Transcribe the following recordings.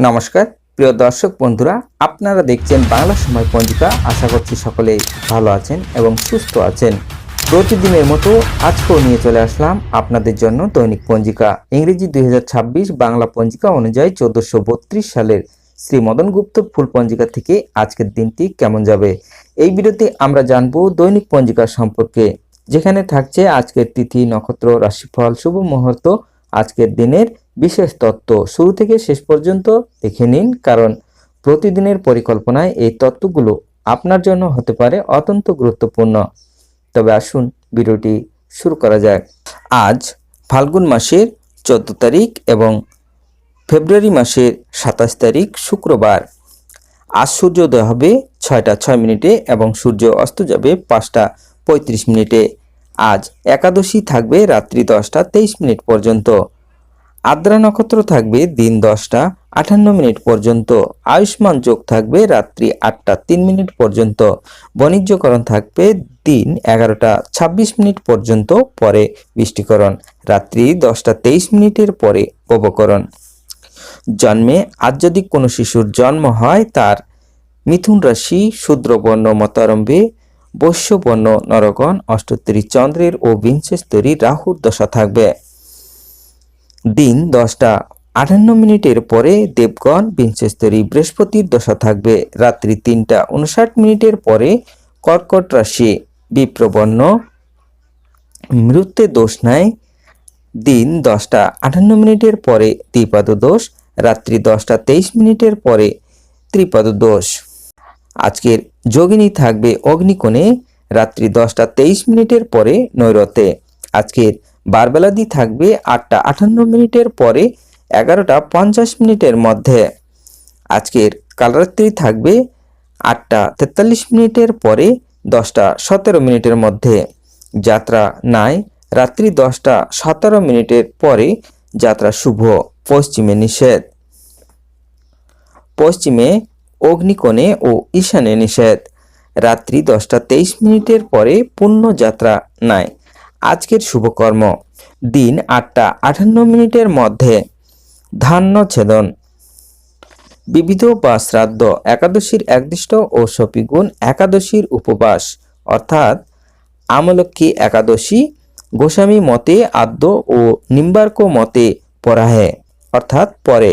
নমস্কার প্রিয় দর্শক বন্ধুরা, আপনারা দেখছেন বাংলা সময় পঞ্জিকা। আশা করছি সকলেই ভালো আছেন এবং সুস্থ আছেন। প্রতিদিনের মতো আজকেও নিয়ে চলে আসলাম আপনাদের জন্য দৈনিক পঞ্জিকা। ইংরেজি 2026 বাংলা পঞ্জিকা অনুযায়ী 1432 সালের শ্রী মদন গুপ্ত ফুল পঞ্জিকা থেকে আজকের দিনটি কেমন যাবে, এই ভিডিওতে আমরা জানবো দৈনিক পঞ্জিকা সম্পর্কে, যেখানে থাকছে আজকের তিথি, নক্ষত্র, রাশিফল, শুভ মুহূর্ত, আজকের দিনের বিশেষ তত্ত্ব। শুরু থেকে শেষ পর্যন্ত দেখে নিন, কারণ প্রতিদিনের পরিকল্পনায় এই তত্ত্বগুলো আপনার জন্য হতে পারে অত্যন্ত গুরুত্বপূর্ণ। তবে আসুন ভিডিওটি শুরু করা যাক। আজ ফাল্গুন মাসের 14 তারিখ এবং ফেব্রুয়ারি মাসের 27 তারিখ শুক্রবার। আজ সূর্যোদয় হবে 6টা 6 মিনিটে এবং সূর্য অস্ত যাবে 5টা 35 মিনিটে। আজ একাদশী থাকবে রাত্রি 10টা 23 মিনিট পর্যন্ত। আদ্রা নক্ষত্র থাকবে দিন 10টা 58 মিনিট পর্যন্ত। আয়ুষ্মান যোগ থাকবে রাত্রি 8টা 3 মিনিট পর্যন্ত। বাণিজ্যকরণ থাকবে দিন 11টা 26 মিনিট পর্যন্ত, পরে বৃষ্টিকরণ রাত্রি 10টা 23 মিনিটের পরে উপকরণ। জন্মে আজ যদি কোনো শিশুর জন্ম হয়, তার মিথুন রাশি, শূদ্রবর্ণ মতারম্ভে, বৈশ্যবর্ণ নরগণ, অষ্টোত্তরী চন্দ্রের ও বিংশস্তরী রাহুর দশা থাকবে। দিন 10টা 58 মিনিটের পরে দেবগণ, বিংশস্তরী বৃহস্পতির দশা থাকবে। রাত্রি 3টা 59 মিনিটের পরে কর্কট রাশি, বিপ্রবর্ণ মৃত্যু দোষ নাই। দিন 10টা 58 মিনিটের পরে দ্বিপাদ দোষ, রাত্রি 10টা 23 মিনিটের পরে ত্রিপাদ দোষ। আজকের যোগিনী থাকবে অগ্নিকোণে, রাত্রি 10টা 23 মিনিটের পরে নৈরতে। আজকের বারবেলাদি থাকবে 8টা 58 মিনিটের পরে 11টা 50 মিনিটের মধ্যে। আজকের কালরাত্রি থাকবে 8টা 43 মিনিটের পরে 10টা 17 মিনিটের মধ্যে। যাত্রা নাই, রাত্রি 10টা 17 মিনিটের পরে যাত্রা শুভ। পশ্চিমে নিষেধ, পশ্চিমে অগ্নিকোণে ও ঈশানে নিষেধ। রাত্রি 10টা 23 মিনিটের পরে পূর্ণ যাত্রা নাই। আজকের শুভকর্ম দিন 8টা 58 মিনিটের মধ্যে ধান্য ছেদন, বিবিধ বা শ্রাদ্ধ, একাদশীর একদিষ্ট ও সপিগুণ একাদশীর উপবাস অর্থাৎ আমলক্ষ্মী একাদশী, গোস্বামী মতে আদ্য ও নিম্বার্ক মতে পরাহে অর্থাৎ পরে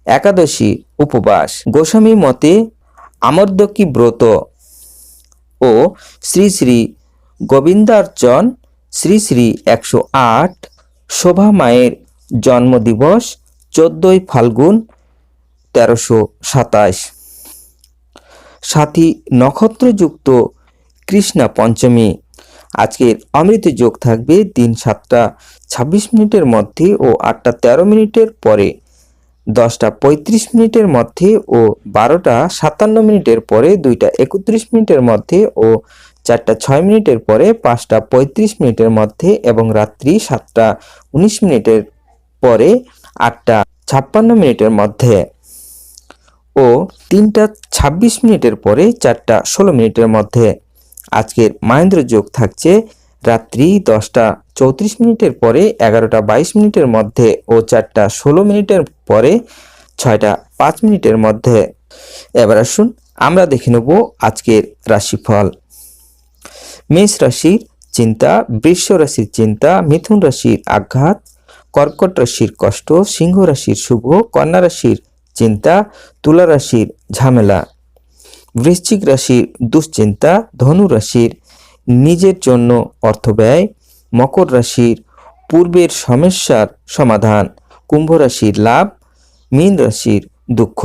একাদশী উপবাস, গোস্বামী মতে আমর্দকী ব্রত ও শ্রী শ্রী গোবিন্দার্চন, শ্রী শ্রী 108 শোভা মায়ের জন্মদিবস 14ই ফাল্গুন 1327। সাথী নক্ষত্রযুক্ত কৃষ্ণা পঞ্চমী। আজকের অমৃত যোগ থাকবে দিন 7টা 26 মিনিটের মধ্যে ও 8টা 13 মিনিটের পরে, 10টা 35 মিনিটের মধ্যে ও 12টা 57 মিনিটের পরে, 2টা 31 মিনিটের মধ্যে ও 4টা 6 মিনিটের পরে, 5টা 35 মিনিটের মধ্যে এবং রাত্রি 7টা 19 মিনিটের পরে, 8টা 56 মিনিটের মধ্যে ও 3টা 26 মিনিটের পরে, 4টা 16 মিনিটের মধ্যে। আজকের মাহেন্দ্র যোগ থাকছে রাত্রি 10টা 34 মিনিটের পরে, 11টা 22 মিনিটের মধ্যে ও 4টা 16 মিনিটের পরে, 6টা 5 মিনিটের মধ্যে। এবার আসুন আমরা দেখে নেব আজকের রাশিফল। মেষ রাশির চিন্তা, বৃষ রাশির চিন্তা, মিথুন রাশির আঘাত, কর্কট রাশির কষ্ট, সিংহ রাশির শুভ, কন্যা রাশির চিন্তা, তুলা রাশির ঝামেলা, বৃশ্চিক রাশির দুশ্চিন্তা, ধনু রাশির নিজের জন্য অর্থ ব্যয়, মকর রাশির পূর্বের সমস্যার সমাধান, কুম্ভ রাশির লাভ, মীন রাশির দুঃখ।